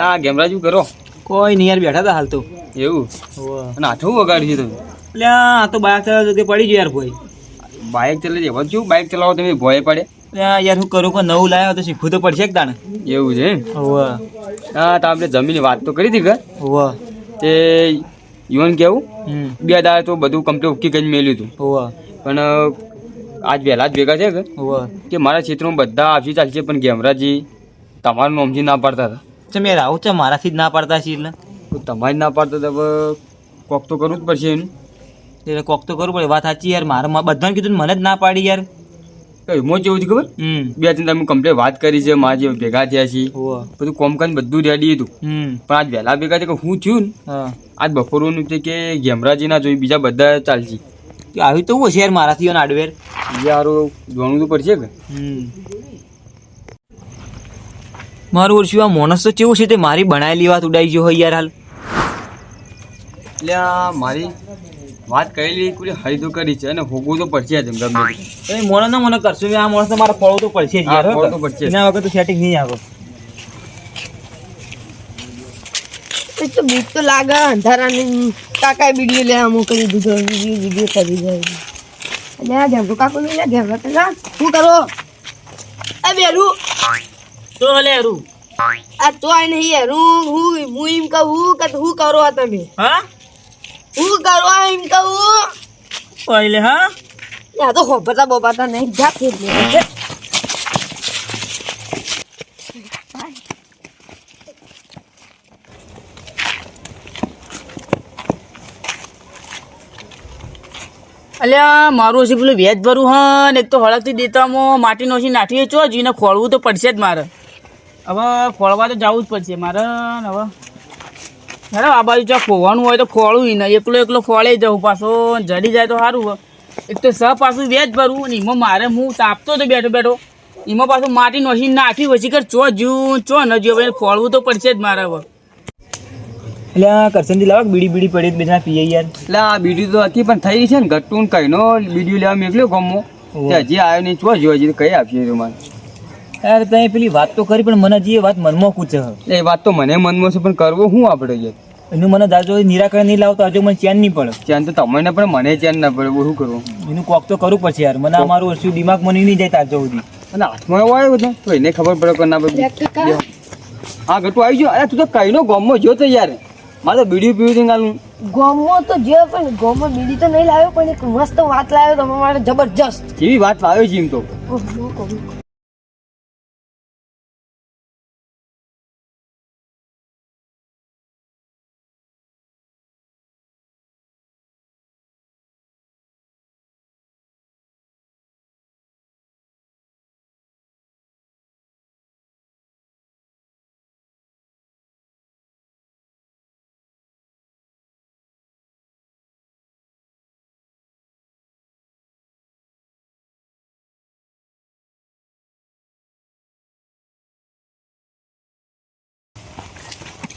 આ ગેમરાજુ કરો કોઈ નહીં યાર, બેઠા હતા હાલ તો. એવું અને આઠું વગાડ્યું તમે? એટલે આ તો બાઇક ચલાવતો તે પડી ગયો યાર ભાઈ. બાઇક ચલાવી એવા શું બાઇક ચલાવો તમે ભોય પડે? યાર હું કરું કે નવું લાવ્યો તો શીખવું તો પડશે કે તાણે. એવું છે? હા તો આપણે જમીન વાત તો કરી હતી કે તે યુવાન કેવું 2 દાડા તો બધું કમ્પ્લીટ ઓકે કરીને મેલ્યું હતું. પણ આજ વહેલા જ ભેગા છે કે મારા ક્ષેત્રમાં બધા આપી ચાલશે પણ ગેમરાજી તમારું નામથી ના પાડતા હતા. મેં રાહુલ છે મારાથી જ ના પાડતા છીએ એટલે તમારી ના પાડતા તો હવે કોક તો કરવું જ પડશે એનું. એટલે કોક તો કરવું પડે, વાત સાચી યાર. મારે બધાને કીધું મને જ ના પાડી યાર. એમાં કેવું છે ખબર? 2-3 તમે કમ્પ્લીટ વાત કરી છે, મારા જે ભેગા થયા છીએ બધું કોમ કરીને બધું રેડી હતું. પણ આજ વહેલા ભેગા છે કે હું થયું ને આજ બપોરનું છે કે ગેમરાજી ના જોઈ બીજા બધા ચાલશે. આવી તો હું હશે યાર મારાથી હાર્ડવેર યાર જોવાનું તો પડશે કે. મારું ઓછું આ મોનસ તો કેવું છે તે મારી બનાવેલી વાત ઉડાઈ ગયો હોય યાર હાલ. એટલે મારી વાત કરેલી કોઈ હરી તો કરી છે અને હોગવું તો પડશે જ ગમે એ મોણસ ના મને કરશું આ મોણસ મારે ફળવું તો પડશે જ યાર. ફળવું તો પડશે એના વગર તો સેટિંગ નહીં આવે. એ તો બીક તો લાગે અંધારાની. કાકા વિડીયો લે અમુક કરી દીધો, વિડીયો કરી જાય. એટલે આ ઘેમરો કાકો લે ઘેમરો તો જા શું કરો? એ બેરું તો હલે હેરું આ તો આઈ નહીં હેરું. હું એમ કહું કે હું કરો આ તમે? હા હું કરો એમ કહું? પહેલે હા આ તો હોબતા બોબાતા નહીં જાતે જ લે. અલ્યા મારું હશે પેલું વ્યાજ ભરું હા ને એક તો હળકથી દેતામાં માટી નોસી નાખી ચો જીને ખોળવું તો પડશે જ મારે. હવે ખોળવા તો જવું જ પડશે મારે ને. હવે હેડો આ બાજુ જો ખોવાનું હોય તો ખોળવું ને એકલો ખોળે જવું પાછો જડી જાય તો સારું. એક તો પાછું વ્યાજ ભરવું ને એમાં મારે હું તાપતો હતો બેઠો એમાં પાછું માટી નોસી નાખી પછી કર ચો જ્યું ચો ન જ્યું ખોળવું તો પડશે જ મારે. હવે એટલે આ કરસનથી લાવો બીડી પડી બેઠા પીએ યાર. એટલે આ બીડી તો હતી પણ થઈ છે ને ઘટતું કઈનો બીડીઓ લેવા મેકલ્યો ગમો હજી આવ્યો નહીં. ચો જો હજી કઈ આપીએ તમારે યાર તમે પેલી વાત તો કરી પણ મને હજી એ વાત મનમાં પૂછે. એ વાત તો મને મનમાં છે પણ કરવું શું આપણે યાર? એનું મને દાદો નિરાકરણ નહીં લાવતો હજુ મને ચેન નહીં પડે. ચેન તો તમને પણ મને ચેન ના પડે. શું કરવું? એનું કોક તો કરવું પડશે યાર. મને અમારું ઓછું દિમાગ મને નહીં જાય તાજો સુધી. અને હાથમાં એવો આવ્યો બધો તો એને ખબર પડે કે ના પડે. હા ઘટું આવી ગયો. અરે તું તો કઈનો ગમો જો તો યાર મારે તો બીડી પીવું છે. ગોમો તો જે પણ ગોમો બીડી તો નહીં લાવ્યો પણ એક મસ્ત વાત લાવ્યો તમે મારે જબરજસ્ત. કેવી વાત લાવ્યો છે એમ તો?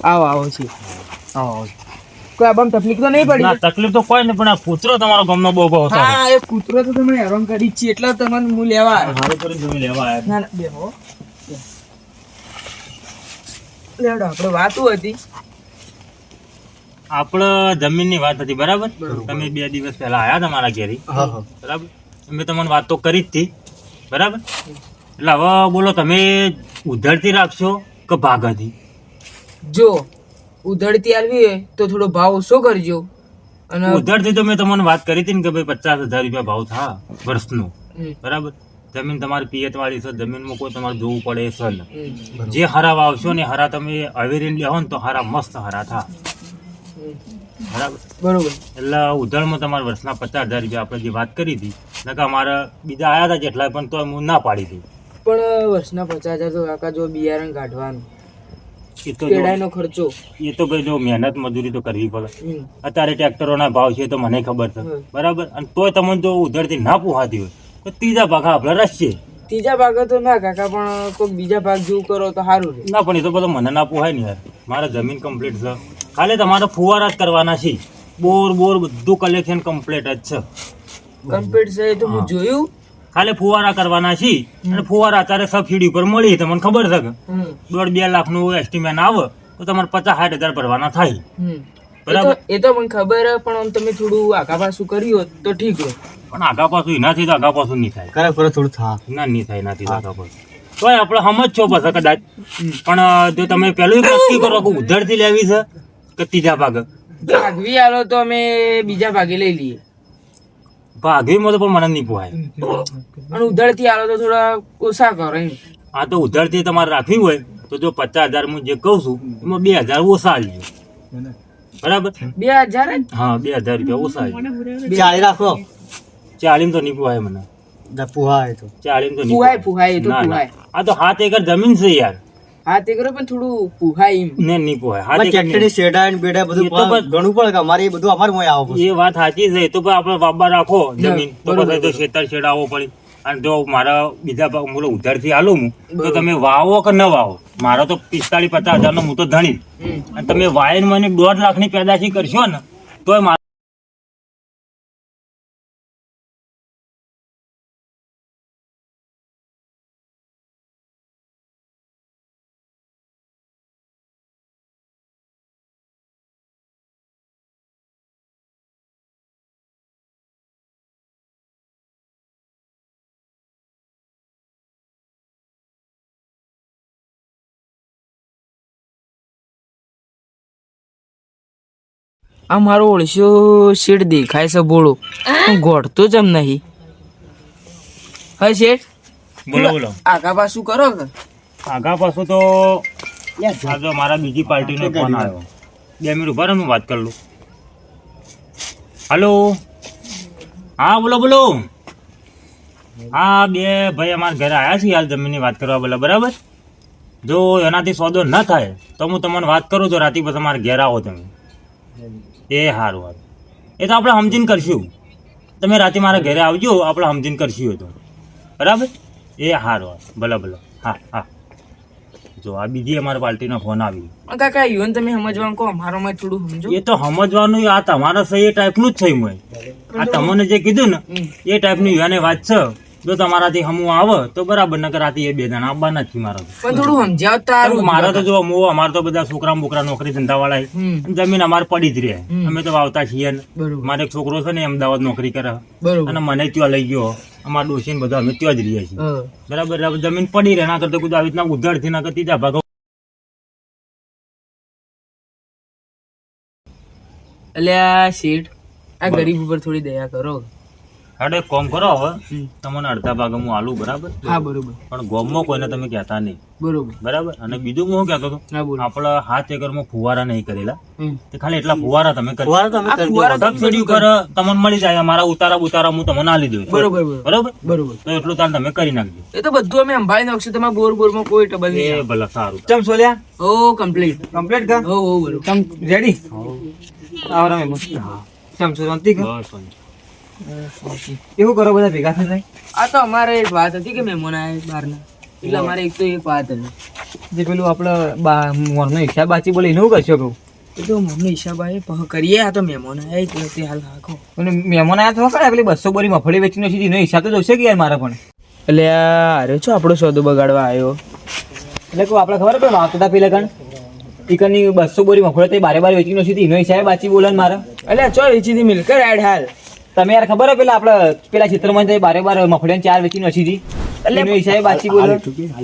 આવો છે આવો કોઈ આમ તકલીફ તો નહીં પડી? તકલીફ તો કોઈ નહીં પણ આ કૂતરો તમારો ગમનો બહુ હતો. હા એ કૂતરો તો તમે હેરાન કરી છે એટલે તમને હું લેવા આવ્યો. મારું કરીને તમે લેવા આવ્યા. ના બેહો લેડો આપણે વાતો હતી. આપણે જમીનની વાત હતી બરાબર. તમે 2 દિવસ પહેલા આયા હતા મારા ઘેરી બરાબર. મેં તમને વાત તો કરી જ હતી બરાબર. એટલે હવે બોલો તમે ઉધારથી રાખશો કે ભાગાથી? જો ઉધડતી આવી હોય તો થોડો ભાવ ઓછો કરજો. અને ઉધારથી તો મેં તમને વાત કરી હતી ને કે ભાઈ 50,000 રૂપિયા ભાવ થા વર્ષનો બરાબર. જમીન તમારી પિયત વાળી છે, જમીનમાં કોઈ તમારે જોવું પડે છે ને. જે હરા વાવશો ને હરા તમે અવેરીને લેવો ને તો હરા મસ્ત હરા થા બરોબર. એટલે ઉધારમાં તમારે વર્ષના 50,000 રૂપિયા આપણે જે વાત કરી હતી નકા અમારા બીજા આવ્યા હતા જેટલા પણ તો હું ના પાડી હતી. પણ વર્ષના 50,000 તો કાકા જો બિયારણ કાઢવાનું એ તો કેળાનો ખર્ચો એ તો ભાઈ જો મહેનત મજૂરી તો કરવી પડે. અત્યારે ટ્રેક્ટરોના ભાવ છે તો મને ખબર છે બરાબર. અને તોય તમને જો ઉધારથી ના પોહાતી હોય તો ત્રીજા ભાગ આપણે રસશે. ત્રીજા ભાગ તો ના કાકા પણ કોઈ બીજા ભાગ જેવું કરો તો સારું રહે. ના પણ એ તો બધો મને ના પોહાય ને યાર. મારે જમીન કમ્પ્લીટ છે, ખાલી તમારે ફુવારા જ કરવાના છે. બોર બધું કલેક્શન કમ્પ્લીટ જ છે. કમ્પ્લીટ છે એ તો હું જોયું. ખાલી ફુવારા કરવાના છે અને ફુવારા અત્યારે સબસિડી ઉપર મળી તમને ખબર છે કે 1.5-2 લાખનું એસ્ટિમેટ આવે તો તમારે 50-60 હજાર ભરવાના થાય. હમ. બરાબર. એ તો મને ખબર હે, પણ આમ તમે થોડું આગા પાછું કર્યું હોત તો ઠીક હોય. પણ આગા પાછું એનાથી તો આગા પાછું નહીં થાય. ખરેખર થોડું થા ના નહીં થાય એનાથી તો આગા પાછું. તોય આપણે સમજ છો પછી કદાચ. પણ જો તમે પેલું નક્કી કરો કે ઉધારથી લેવી છે કે ત્રીજા ભાગે, ભાગવી આલો તો અમે બીજા ભાગે લઈ લઈએ, ભાગવીમાં તો પણ મને નહીં પોહાય. અને ઉધારથી આલો તો થોડા ઓછા કરો એમ. આ તો ઉધારથી તમારે રાખવી હોય તો જો 50,000 હું જે કહું છું એમાં 2,000 ઓછા આલજો. બરાબર. 2,000 જ? હા 2,000 રૂપિયા ઓછા આલજો. 40 રાખો 40 તો નહીં પોહાય મને. પુહાય તો 40 તો નહીં પુહાય પોહાય. પુહાય, એ તો ના, ના. પુહાય. આ તો 7 એકર જમીન છે યાર. હા તે કરો પણ થોડું પુહાય એમ. ને નહીં પોહાય. 7 એકર ટ્રેક્ટરની શેડા ને બેડા બધું એ તો બસ- ઘણું પડે કે અમારે એ બધું અમારે મોય આવો એ વાત સાચી છે. તો ભાઈ આપણે બાબા રાખો જમીન તો પછી તો ખેતર છેડાવવો પડે. અને જો મારા બીજા ભાગ બોલો ઉધારથી આલું હું તો તમે વાવો કે ન વાવો, મારો તો 45-50 હજારનો હું તો ધણી. અને તમે વાયન મને 1.5 લાખની પેદાશી કરશો ને તોય મારા આ મારો ઓળશો શેઠ દેખાય છે બોળો, હું ગોઠતો જ એમ નહીં. હા શેઠ, બોલો બોલો. આગા પાછું કરો કે? આગા પાછું તો આ જો મારા બીજી પાર્ટીનો ફોન આવ્યો. 2 મિનિટ ઉભા રહો, હું વાત કરી લઉં. હલો, હા બોલો બોલો. હા 2 ભાઈ અમારા ઘરે આવ્યા છે હાલ જમીનની વાત કરવા બોલો. બરાબર. જો એનાથી સોદો ન થાય તો હું તમને વાત કરું તો રાતે પછી અમારે ઘેર આવો તમે. એ સારું સારું. એ તો આપણે સમજીને કરશું. તમે રાતે મારા ઘરે આવજો, આપણે સમજીને કરશું એ તો. બરાબર. એ સારું ભલે ભલે. હા હા. જો આ બીજી અમારા પાર્ટીનો ફોન આવી. પણ કાકા યુવાન તમે સમજવાનું કહો, મારામાં થોડું સમજો. એ તો સમજવાનું આ તમારા સહી એ ટાઈપનું જ છે. મેં આ તમને જે કીધું ને એ ટાઈપની યુવાને વાત છે. જો તમારાથી હમું આવે તો બરાબર, નકર રાતે એ 2 જણા આવવાના જ છે મારા. પણ થોડું સમજાવ તારું. મારા તો જો મો અમારે તો બધા છોકરા બોકરા નોકરી ધંધા વાળા જમીન અમારે પડી જ રહે. અમે તો વાવતા છીએ ને. બરોબર મારે એક છોકરો છે ને અમદાવાદ નોકરી કરે બરોબર. અને મને ત્યાં લઈ ગયો. અમારા ડોશી ને બધા અમે ત્યાં જ રહીએ છીએ. હા. બરાબર. જમીન પડી રહે ના કરતો કોઈ આવી રીતના ઉધારથી ના કરતી જા ભાગો. અલ્યા શેઠ, આ ગરીબ ઉપર થોડી દયા કરો. હાડે કોમ કરો હવે તમને અડધા ભાગે હું આલું. બરાબર. હા બરોબર પણ ગોમમાં કોઈને તમે કહેતા નહીં. બરોબર. બરાબર. અને બીજું હું કહેતો હતો, હા બોલો. આપણા 7 એકરમાં ફુવારા નહીં કરેલા, હમ. તે ખાલી એટલા ફુવારા તમે કરી ફુવારા તમે આ કરજો. ફુવારા સબસિડી કરે તમને મળી જાય. અમારા ઉતારા બુતારા હું તમને આલી દઉં. બરોબર બરોબર બરોબર. બરોબર. તો એટલું તાર તમે કરી નાખજો. એ તો બધું અમે સંભાળી નાખશું. તમારા બોર બોરમાં કોઈ ટ્રબલ એ નહીં. ભલે સારું. ચમ સોલ્યા ઓ કમ્પ્લીટ. કમ્પ્લીટ કા ઓ ઓ બરોબર. ચમ રેડી આવરા મે મસ્ત ચમ સોલંતી કા બસ વાંધો. એવું કરો બધા ભેગા થઈ જાય. આ તો અમારે એક વાત હતી કે મહેમાન આવ્યા બહારના, એટલે અમારે એક તો એક વાત હતી. જે પેલું આપણે મોરનો હિસાબ બાચી બોલે એનું કરશો કહું. એ તો મમ્મી હિસાબ આવે પહ કરીએ. આ તો મહેમાન આવ્યા એટલે તે હાલ રાખો. અને મહેમાન આયા તો ખરા પેલી 200 બોરી મફળી વેચીનો સીધી એનો હિસાબ તો જોશે કે યાર મારે પણ. એટલે અરે છો આપણો સોદો બગાડવા આવ્યો. એટલે કહું આપણે ખબર પડે વાંકતા પેલા કણ ઈકણની 200 બોરી મફળી તે બારે વેચીનો સીધી એનો હિસાબ બાચી બોલે ને મારે. એટલે ચો વેચી મિલ કર એડ હાલ. તમે યાર ખબર હે પેલા આપણે પેલા ક્ષેત્રમાં બારે મફળી 4 વેચીનો સીધી એનો હિસાબ બાચી બોલે.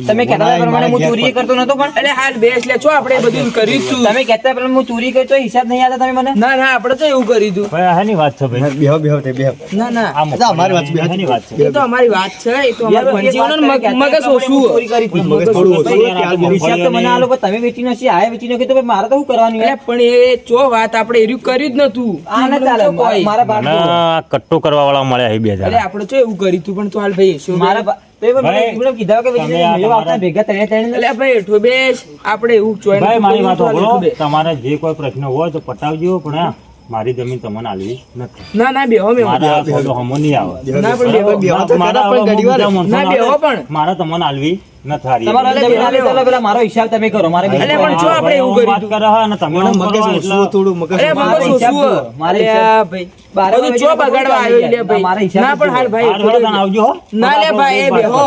તમે કહેતા પ્રમાણે હું ચોરી કરતો નતો પણ એટલે હાલ બે એટલે છો આપણે બધું કર્યું તું. તમે કહેતા પેલા હું ચોરી કરતો હિસાબ નહીં આતા તમે મને. ના ના આપણે તો એવું કર્યું તું. ભાઈ આની વાત છે ભાઈ. ના ના આ અમારી વાત છે. આની વાત છે. એ તો અમારી વાત છે. એ તો અમારું પંજીવન મગજ ઓછું. ચોરી કરી હતી. હિસાબ તો મને આલો પણ તમે વેચીનો છે આ વેચીનો કે તો મારે તો શું કરવાનું યાર. એટલે પણ એ ચો વાત આપણે એર્યું કર્યું જ નતું. આ ના ચાલે મારા ભાગ મને આ કટ્ટો કરવા વાળા મળ્યા છે 2 એટલે જણા. આપણે ચો એવું કર્યું તું પણ તો હાલ ભાઈ શું મારા તો એ મને કીધા કે તમે આ આપણા ભેગા ત્રણે એટલે ભાઈ હેઠો બેસ આપણે એવું જોઈને ભાઈ મારી વાત તો સાંભળો. બે. તમારે જે કોઈ પ્રશ્ન હોય તો પટાવજો, પણ હા, મારી જમીન તમને આલવી નથી. ના ના બેહો મેં મારા સોદો હમો નહીં આવે. ના પણ બેહો મારા ના બેહો પણ મારા તમને આલવી ન થારી તમારા જમીન આલે ચાલો પેલા મારો હિસાબ તમે કરો મારે બીજું અલ્યા, પણ કોઈ જો આપણે એવું વાત કરે હા ને તમે આમ કરો એટલે અરે મારો મગજ હિસાબ ઓછું. જુઓ. મારે અલ્યા, હિસાબ ભાઈ બધું ચો બગાડવા આવ્યો લે ભાઈ. મારા હિસાબ ના પણ હાલ ભાઈ હાર વડે તને આવજો હો. ના લે ભાઈ, એ બેહો.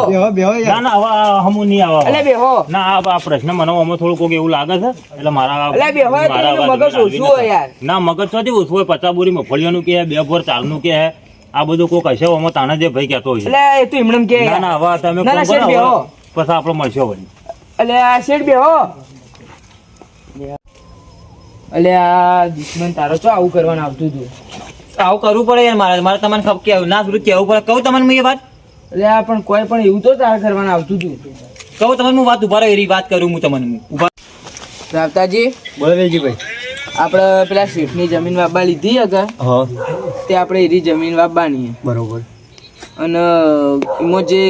ના ના હવે હમું નહીં આવા અલ્યા બેહો. ના આ પ્રશ્ન મને આમાં થોડું કોક એવું લાગે છે એટલે મારા અલ્યા બેહો, મારા એનું અવાજ મગજ ઓછું હોય યાર. ના મગજ ચોથી ઓછું હોય 50 બોરી મફળિયાનું કે 2 બોર ચાલનું કે આ બધું કોક હશે આમાં તાને જે ભાઈ કહેતો હોય અલ્યા એ તો એમનેમ કે ના ના હવે તમે ના, ના, કોણ શેઠ કરો, બેહો. હવે પછી આપણે મળશો વળી અલ્યા શેઠ બેહો. અલ્યા દુશ્મન તારો ચો આવું કરવાનું આવતું હતું. આવું કરવું પડે યાર મારે મારે તમને ખબર કેવું ના થોડું કેવું પડે કહું તમને હું એ વાત અલ્યા પણ કોઈ પણ એવું તો તારે કરવાનું આવતું હતું. કહું તમને હું વાત ઉભા રહો એવી વાત કરું હું તમને ઉભા રાવતાજી, બોલો વેલજીભાઈ. આપણે પેલા શેઠની જમીન વાપવા લીધી અગર હા તે આપણે એની જમીન વાપવાની છે. બરોબર. અને એમાં જે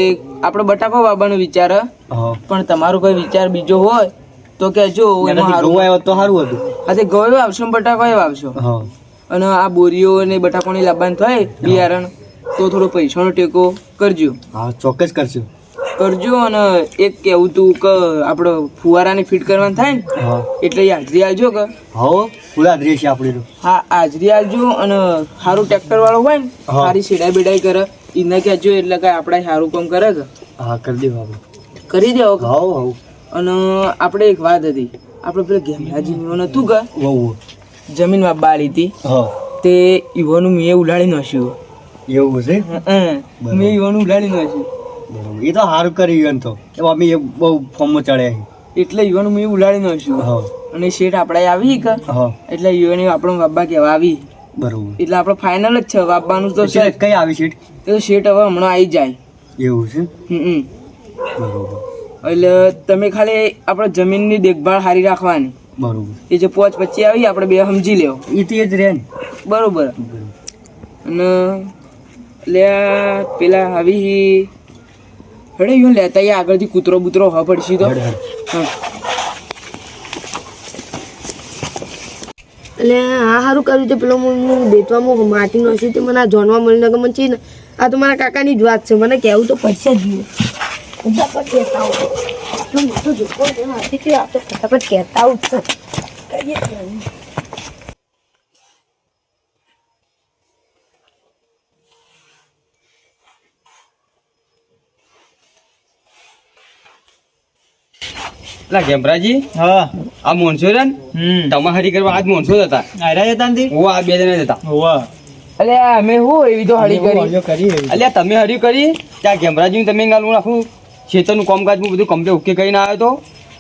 આપણે બટાકો વાવવાનો વિચાર હે, હા પણ તમારો કોઈ વિચાર બીજો હોય તો કહેજો. એમાં હારું આવ્યો તો સારું હતું. હા તે ગયો વાવશો ને બટાકો વાવશો. હા અને આ બોરીઓ ને બટાકોની લાવવાનું થાય બિયારણ તો થોડો પૈસાનો ટેકો કરજો. હા ચોક્કસ કરશું. અને એક કેવું તું કે આપણે ફુવારાની ફિટ કરવાનું થાય ને હા એટલે એ હાજરી આલજો કે. હા પૂરા દ્રેશ છે આપણે તો. હા હાજરી આલજો. અને સારું ટ્રેક્ટર વાળો હોય ને હા. સારી સીડાઈ બેડાઈ કરે એને કહેજો એટલે કઈ આપણે સારું કામ કરે કે હા કરી દેવા આપણે. કરી દેવો કે. હાઉ હાઉ અને આપણે એક વાત હતી, આપણે પેલા ગેમરાજી નું નતું કે વહુ. જમીન વાપવા આલી હતી હા તે ઈવાનું મેં ઉલાડી નાખ્યું. એવું છે. મેં ઈવાનું ઉલાડી નાખ્યું બરોબર. એ તો સારું કર્યું એમ તો. એમાં અમે એ બહુ ફોર્મમાં ચડ્યા છે. એટલે ઈવાનું મેં ઉલાડી નાખ્યું. હા અને શેઠ આપણે આવી કે હા એટલે ઈવાની આપણો વાપવા કહેવા આવી. બરોબર. એટલે આપણે ફાઇનલ જ છે વાપવાનું તો છે એટલે કઈ આવી સીટ? તો શેઠ હવે હમણાં આવી જાય. એવું છે. હમ. બરોબર એટલે તમે ખાલી આપણે જમીનની દેખભાળ સારી રાખવાની. બરોબર. એ જે 5-25 આવી આપણે બે સમજી લેવો. એ તો એ જ રહે ને. બરોબર. અને લે પેલા આવી હડે યું લેતા આવીએ, આગળથી કૂતરો બૂતરો હવા પડશે તો. હડ, હડ. હા. એટલે આ સારું કર્યું છે પેલો હું દેતવામાં માટીનો હશે તે મને આ જાણવા મળ્યું કે મને છે ને આ તો મારા કાકાની જ વાત છે, મને કહેવું તો પડશે જ નહીં. ફટાફટ કહેતા આવું આટલો મોટો જોકો છે મારાથી કે આ તો ફટાફટ કહેતા આવું જ છે. કહીએ જ નહીં. પેલા ગેમરાજી હા આ મોનસો છે ને તમે હરી કરવા આજ મોનસો જ હતા. આયરા જતા નથી હું આ બે જણા જ હતા. હોવા અલ્યા અમે હું એવી તો હળી કરી. અલ્યા તમે હરી કરી ત્યાં ગેમરાજી તમે ગાલું આખું ખેતરનું કામકાજ હું બધું કમ્પ્લીટ ઓકે કરીને આવ્યો હતો.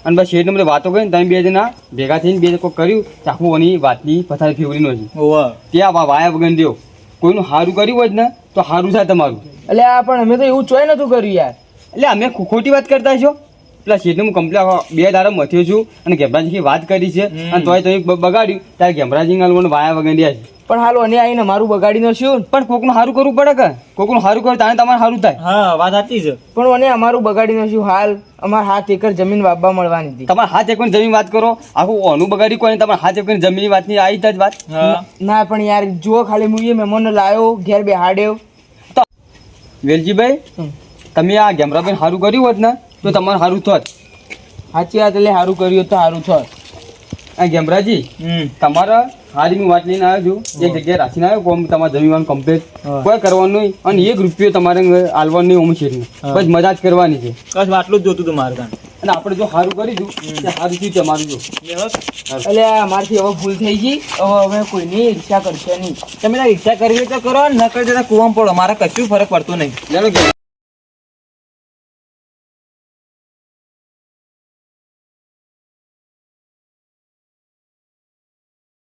અને બસ શેઠને બધી વાતો કરીને તમે બે જણા ભેગા થઈને બે કોઈ કર્યું તો આખું ઓની વાતની પથારી ફેવરી નથી. હોવા ત્યાં વાયા વગર દેવ કોઈનું સારું કર્યું હોય ને તો સારું થાય તમારું. અલ્યા પણ અમે તો એવું ચોય નતું કર્યું યાર. એટલે અમે ખોટી વાત કરતા છો. પેલા શેઠને હું કમ્પ્લીટ 2 દાડા મથ્યો છું અને ગેમરાજી વાત કરી છે અને તોય તમે બગાડ્યું ત્યારે ગેમરાજી ગાલું વાયા વગર દે છે. પણ હાલ અને આવીને મારું બગાડી નાખ્યું. પણ કોકનું સારું કરવું પડે કે કોકનું સારું કરે તાણે તમારે સારું થાય. હા વાત સાચી છે પણ મને અમારું બગાડી નાખ્યું. હાલ અમારે 7 એકર જમીન વાપવા મળવાની હતી. તમારે હાથ એકવાની જમીન વાત કરો આખું ઓનું બગાડી કોઈ તમારે હાથ એકવાની જમીનની વાતની આવી જ વાત. હા ના પણ યાર જુઓ ખાલી હું એ મહેમાનને લાવ્યો ઘેર બેહાડ્યો. વેલજીભાઈ તમે આ ગેમરાભાઈ સારું કર્યું હોત ને તો તમારે સારું થોત. સાચી વાત. એટલે સારું કર્યું તો સારું થોત. આ ગેમરાજી તમારા હારી હું વાત લઈને આવ્યો છું. એક જગ્યાએ રાખીને આવ્યો કોમ તમારે જમીન કમ્પ્લીટ કોઈ કરવાનું નહીં અને 1 રૂપિયો તમારે આલવાનું નહીં. ઓમ શેઠને બસ મજા જ કરવાની છે. બસ આટલું જ જોતું હતું મારે કાન અને આપણે જો સારું કરીશું તો સારું થયું તમારું જો. એટલે મારથી હવે ભૂલ થઈ ગઈ. હવે અમે કોઈની ઈર્ષા કરશે નહીં. તમે રિક્ષા કરવી હોય તો કરો ન કરી દેતા કુવામાં પડો મારે કશું ફરક પડતો નહીં ચાલો